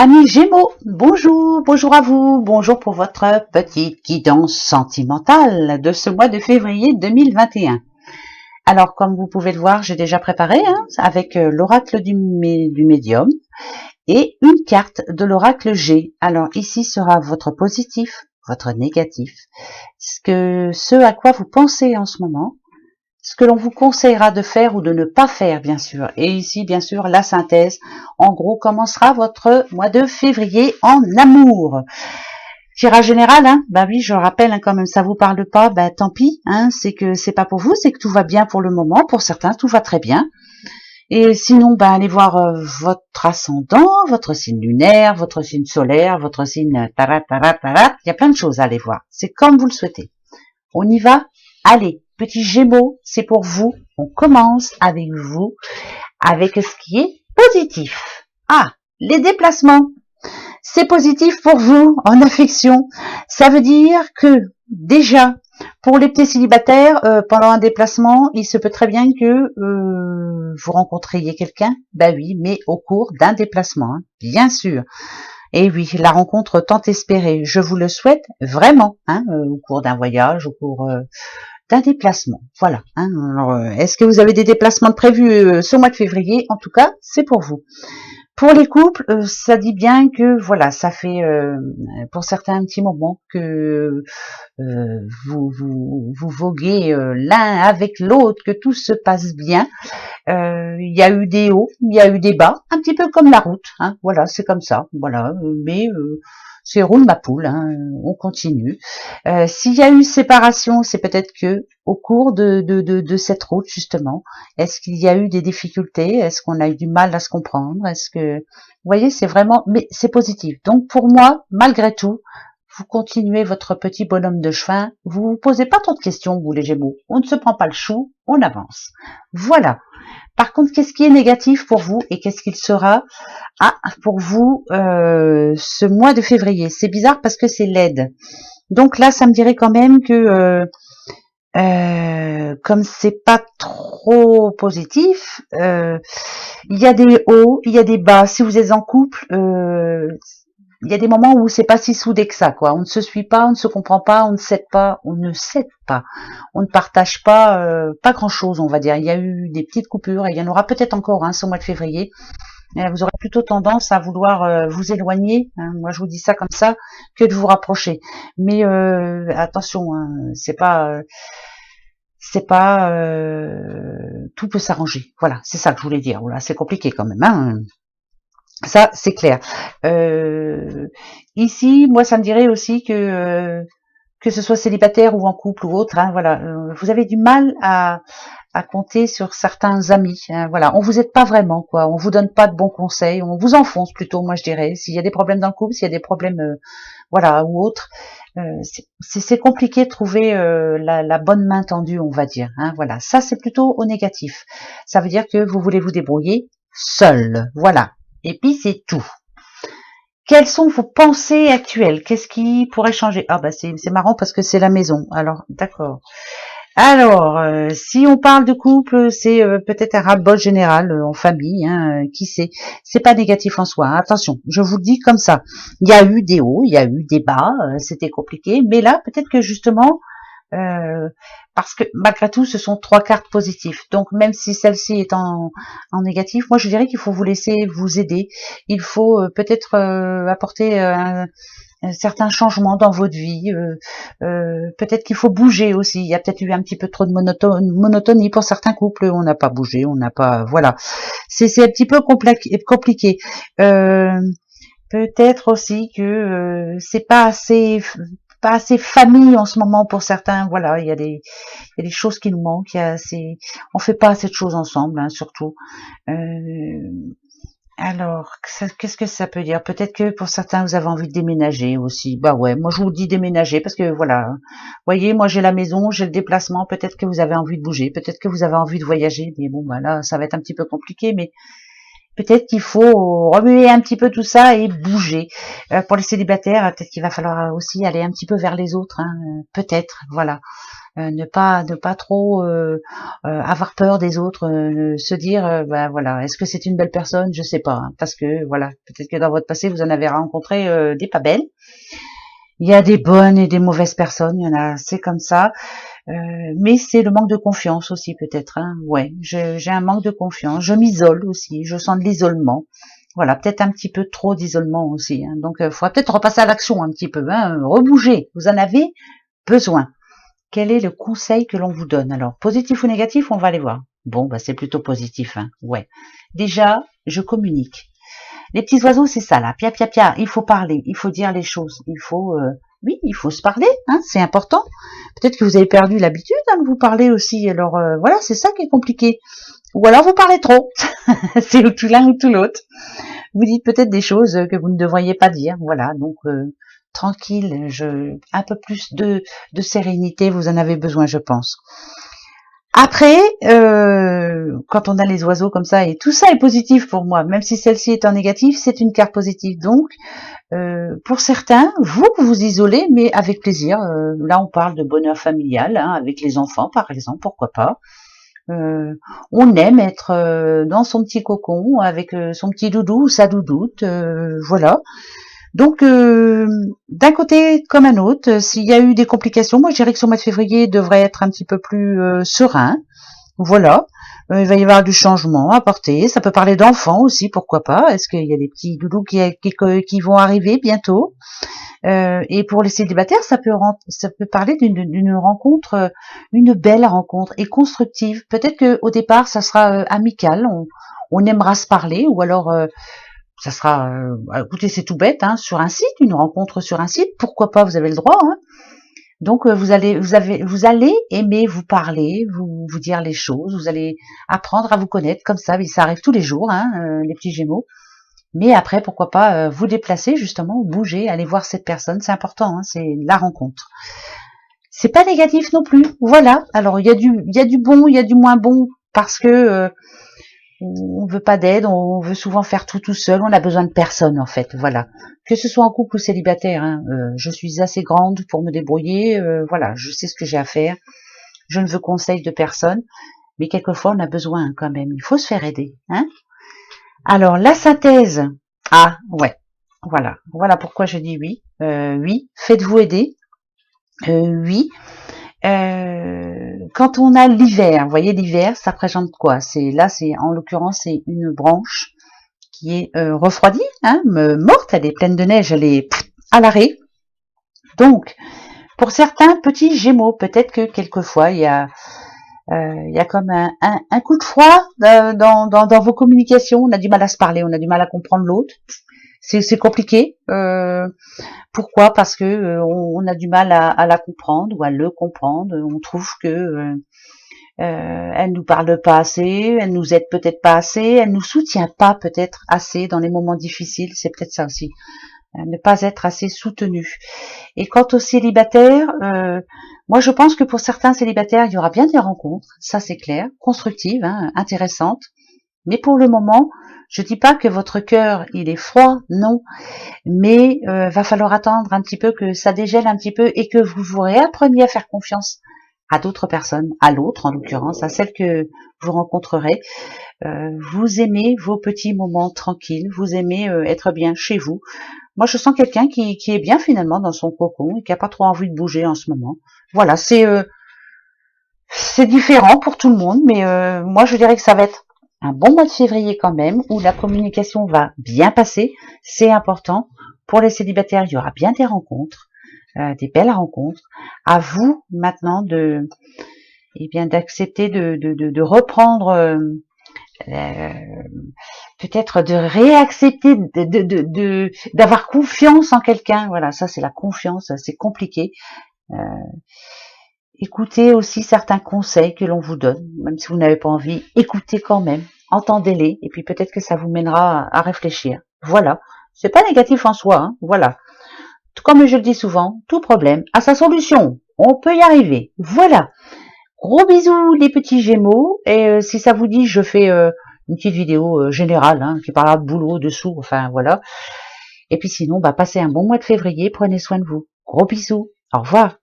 Amis Gémeaux, bonjour, bonjour à vous, bonjour pour votre petite guidance sentimentale de ce mois de février 2021. Alors, comme vous pouvez le voir, j'ai déjà préparé avec l'oracle du médium et une carte de l'oracle G. Alors, ici sera votre positif, votre négatif, ce à quoi vous pensez en ce moment, ce que l'on vous conseillera de faire ou de ne pas faire, bien sûr. Et ici, bien sûr, la synthèse. En gros, comment sera votre mois de février en amour. Tirage général, bah oui, je rappelle, quand même, ça vous parle pas, bah tant pis, c'est que c'est pas pour vous, c'est que tout va bien pour le moment. Pour certains, tout va très bien. Et sinon, bah allez voir votre ascendant, votre signe lunaire, votre signe solaire, votre signe tarat. Il y a plein de choses à aller voir. C'est comme vous le souhaitez. On y va? Allez, petits Gémeaux, c'est pour vous. On commence avec vous, avec ce qui est positif. Ah, les déplacements. C'est positif pour vous en affection. Ça veut dire que déjà, pour les petits célibataires, pendant un déplacement, il se peut très bien que vous rencontriez quelqu'un. Bah oui, mais au cours d'un déplacement, bien sûr. Et oui, la rencontre tant espérée, je vous le souhaite vraiment, au cours d'un voyage, au cours d'un déplacement. Voilà. Alors, est-ce que vous avez des déplacements prévus ce mois de février? En tout cas, c'est pour vous. Pour les couples, ça dit bien que voilà, ça fait pour certains un petit moment que vous voguez l'un avec l'autre, que tout se passe bien. Il y a eu des hauts, il y a eu des bas, un petit peu comme la route. Voilà, c'est comme ça. Voilà, mais c'est roule ma poule. On continue. S'il y a eu séparation, c'est peut-être que au cours de cette route justement, est-ce qu'il y a eu des difficultés? Est-ce qu'on a eu du mal à se comprendre? Est-ce que vous voyez, c'est vraiment, mais c'est positif. Donc pour moi, malgré tout, vous continuez votre petit bonhomme de chemin. Vous vous posez pas trop de questions, vous les Gémeaux. On ne se prend pas le chou, on avance. Voilà. Par contre, qu'est-ce qui est négatif pour vous et qu'est-ce qu'il sera pour vous ce mois de février? C'est bizarre parce que c'est l'aide. Donc là, ça me dirait quand même que comme c'est pas trop positif, il y a des hauts, il y a des bas. Si vous êtes en couple, il y a des moments où c'est pas si soudé que ça, quoi. On ne se suit pas, on ne se comprend pas, on ne s'aide pas, on ne partage pas grand chose, on va dire. Il y a eu des petites coupures et il y en aura peut-être encore ce mois de février. Vous aurez plutôt tendance à vouloir vous éloigner, moi je vous dis ça comme ça, que de vous rapprocher. Mais attention, c'est pas tout peut s'arranger. Voilà, c'est ça que je voulais dire. Voilà, c'est compliqué quand même. Ça, c'est clair. Ici, moi, ça me dirait aussi que ce soit célibataire ou en couple ou autre, voilà, vous avez du mal à compter sur certains amis. Voilà, on vous aide pas vraiment, quoi. On vous donne pas de bons conseils, on vous enfonce plutôt, moi je dirais. S'il y a des problèmes dans le couple, s'il y a des problèmes, voilà, ou autres, c'est compliqué de trouver la bonne main tendue, on va dire. Voilà, ça c'est plutôt au négatif. Ça veut dire que vous voulez vous débrouiller seul. Voilà. Et puis c'est tout. Quelles sont vos pensées actuelles? Qu'est-ce qui pourrait changer? Ah bah c'est marrant parce que c'est la maison. Alors d'accord. Alors si on parle de couple, c'est peut-être un ras-le-bol général en famille. Qui sait? C'est pas négatif en soi. Attention, je vous le dis comme ça. Il y a eu des hauts, il y a eu des bas. C'était compliqué, mais là peut-être que justement parce que malgré tout, ce sont 3 cartes positives. Donc même si celle-ci est en négatif, moi je dirais qu'il faut vous laisser vous aider. Il faut peut-être apporter un certain changement dans votre vie. Peut-être qu'il faut bouger aussi. Il y a peut-être eu un petit peu trop de monotonie pour certains couples. On n'a pas bougé, on n'a pas. Voilà. C'est un petit peu compliqué. Peut-être aussi que c'est pas assez famille en ce moment pour certains. Voilà, il y a des choses qui nous manquent. On fait pas assez de choses ensemble, surtout. Alors, qu'est-ce que ça peut dire? Peut-être que pour certains, vous avez envie de déménager aussi. Bah ouais, moi je vous dis déménager parce que voilà. Vous voyez, moi j'ai la maison, j'ai le déplacement. Peut-être que vous avez envie de bouger, peut-être que vous avez envie de voyager. Mais bon, bah là, ça va être un petit peu compliqué. Mais peut-être qu'il faut remuer un petit peu tout ça et bouger. Pour les célibataires, peut-être qu'il va falloir aussi aller un petit peu vers les autres. Peut-être, voilà. ne pas trop avoir peur des autres, se dire bah voilà, est-ce que c'est une belle personne, je sais pas, hein, parce que voilà, peut-être que dans votre passé vous en avez rencontré des pas belles. Il y a des bonnes et des mauvaises personnes, il y en a, c'est comme ça. Mais c'est le manque de confiance aussi peut-être. Hein. Ouais, j'ai un manque de confiance. Je m'isole aussi. Je sens de l'isolement. Voilà, peut-être un petit peu trop d'isolement aussi. Hein. Donc, il faudra peut-être repasser à l'action un petit peu. Hein. Rebouger. Vous en avez besoin. Quel est le conseil que l'on vous donne? Alors, positif ou négatif, on va aller voir. Bon, bah c'est plutôt positif. Hein. Ouais. Déjà, je communique. Les petits oiseaux, c'est ça là. Pia, pia, pia. Il faut parler. Il faut dire les choses. Il faut... oui, il faut se parler, hein, c'est important. Peut-être que vous avez perdu l'habitude hein, de vous parler aussi. Alors voilà, c'est ça qui est compliqué. Ou alors vous parlez trop. C'est ou tout l'un ou tout l'autre. Vous dites peut-être des choses que vous ne devriez pas dire. Voilà, donc tranquille, un peu plus de sérénité, vous en avez besoin, je pense. Après, quand on a les oiseaux comme ça, et tout ça est positif pour moi, même si celle-ci est en négatif, c'est une carte positive. Donc, pour certains, vous vous isolez, mais avec plaisir. Là, on parle de bonheur familial, hein, avec les enfants, par exemple, pourquoi pas. On aime être dans son petit cocon, avec son petit doudou ou sa doudoute, voilà. Donc, d'un côté comme un autre, s'il y a eu des complications, moi je dirais que ce mois de février devrait être un petit peu plus serein. Voilà. Il va y avoir du changement à apporter. Ça peut parler d'enfants aussi, pourquoi pas. Est-ce qu'il y a des petits doudous qui vont arriver bientôt? Et pour les célibataires, ça peut parler d'une rencontre, une belle rencontre et constructive. Peut-être que au départ, ça sera amical. On aimera se parler, ou alors ça sera, écoutez, c'est tout bête, hein, sur un site, une rencontre sur un site. Pourquoi pas? Vous avez le droit. Hein. Donc vous allez aimer vous parler, vous dire les choses, vous allez apprendre à vous connaître comme ça, mais ça arrive tous les jours, hein, les petits Gémeaux. Mais après, pourquoi pas vous déplacer justement, bouger, aller voir cette personne, c'est important, hein, c'est la rencontre. C'est pas négatif non plus, voilà. Alors il y a du bon, il y a du moins bon parce que on veut pas d'aide, on veut souvent faire tout seul, on a besoin de personne en fait, voilà. Que ce soit en couple ou célibataire, hein, je suis assez grande pour me débrouiller, voilà, je sais ce que j'ai à faire, je ne veux conseil de personne, mais quelquefois on a besoin quand même, il faut se faire aider, hein. Alors la synthèse, ah ouais, voilà pourquoi je dis oui, oui, faites-vous aider, oui. Quand on a l'hiver, vous voyez l'hiver, ça représente quoi? C'est en l'occurrence c'est une branche qui est refroidie, hein, morte, elle est pleine de neige, elle est à l'arrêt. Donc pour certains petits Gémeaux, peut-être que quelquefois il y a comme un coup de froid dans vos communications. On a du mal à se parler, on a du mal à comprendre l'autre. C'est compliqué. Pourquoi? Parce que on a du mal à la comprendre ou à le comprendre. On trouve que elle nous parle pas assez, elle nous aide peut-être pas assez, elle nous soutient pas peut-être assez dans les moments difficiles. C'est peut-être ça aussi. Ne pas être assez soutenu. Et quant aux célibataires, moi je pense que pour certains célibataires, il y aura bien des rencontres, ça c'est clair, constructives, hein, intéressantes. Mais pour le moment, je dis pas que votre cœur il est froid, non, mais va falloir attendre un petit peu que ça dégèle un petit peu et que vous vous réappreniez à faire confiance à d'autres personnes, à l'autre en l'occurrence, à celle que vous rencontrerez. Vous aimez vos petits moments tranquilles, vous aimez être bien chez vous. Moi, je sens quelqu'un qui est bien finalement dans son cocon et qui a pas trop envie de bouger en ce moment. Voilà, c'est différent pour tout le monde, mais moi, je dirais que ça va être un bon mois de février quand même, où la communication va bien passer. C'est important. Pour les célibataires, il y aura bien des rencontres, des belles rencontres. À vous maintenant d'accepter de reprendre. Peut-être de réaccepter, d'avoir confiance en quelqu'un. Voilà, ça c'est la confiance, c'est compliqué. Écoutez aussi certains conseils que l'on vous donne, même si vous n'avez pas envie, écoutez quand même, entendez-les, et puis peut-être que ça vous mènera à réfléchir. Voilà, c'est pas négatif en soi, hein. Voilà. Comme je le dis souvent, tout problème a sa solution. On peut y arriver. Voilà. Gros bisous les petits Gémeaux, et si ça vous dit, je fais une petite vidéo générale, hein, qui parlera de boulot, de sous, enfin voilà. Et puis sinon, passez un bon mois de février, prenez soin de vous. Gros bisous, au revoir.